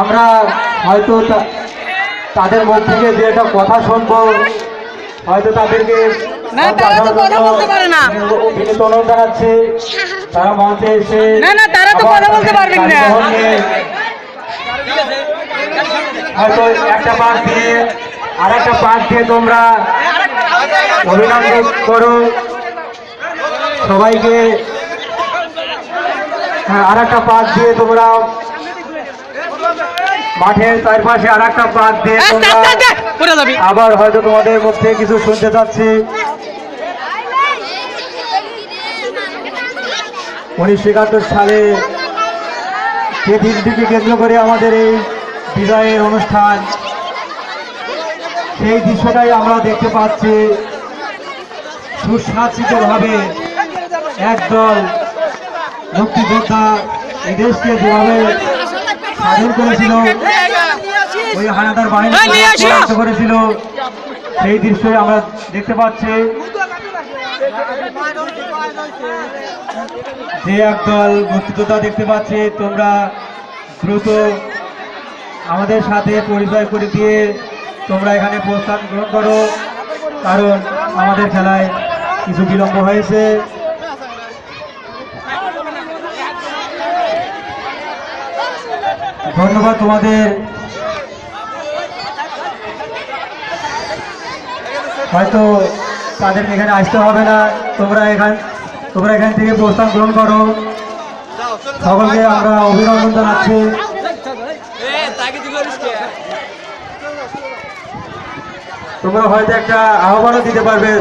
আমরা হয়তো তাদের মুখ থেকে যে একটা কথা শুনবো, হয়তো তাদেরকে বিনোদন জানাচ্ছে, তারা মঞ্চে এসে তারা তো কথা বলতে পারবেন না, হয়তো একটা পাশ দিয়ে আর একটা পাশ দিয়ে তোমরা অভিনন্দন করো সবাইকে। হ্যাঁ, আর একটা পাশ দিয়ে তোমরা মাঠের চারপাশে আর একটা পাশ দিয়ে তোমরা আবার হয়তো তোমাদের মুখ থেকে কিছু শুনতে চাচ্ছি। 1971 সালে যে দিনটিকে কেন্দ্র করে আমাদের এই বিজয়ের অনুষ্ঠান, সেই দৃশ্যটাই আমরা দেখতে পাচ্ছি। সুসজ্জিতভাবে একদল মুক্তিযোদ্ধা এই দেশকে যেভাবে স্বাধীন করেছিল, ওই হানাদার বাহিনী করেছিল, সেই দৃশ্যই আমরা দেখতে পাচ্ছি। যে একদল মুক্তিযোদ্ধা দেখতে পাচ্ছি, তোমরা দ্রুত আমাদের সাথে পরিচয় করে দিয়ে তোমরা এখানে প্রস্থান গ্রহণ করো, কারণ আমাদের খেলায় কিছু বিলম্ব হয়েছে। ধন্যবাদ তোমাদের। হয়তো তাদের এখানে আসতে হবে না, তোমরা এখান থেকে প্রস্থান গ্রহণ করো। সকলকে আমরা অভিনন্দন জানাচ্ছি। তোমরা হয়তো একটা আহ্বানও দিতে পারবে।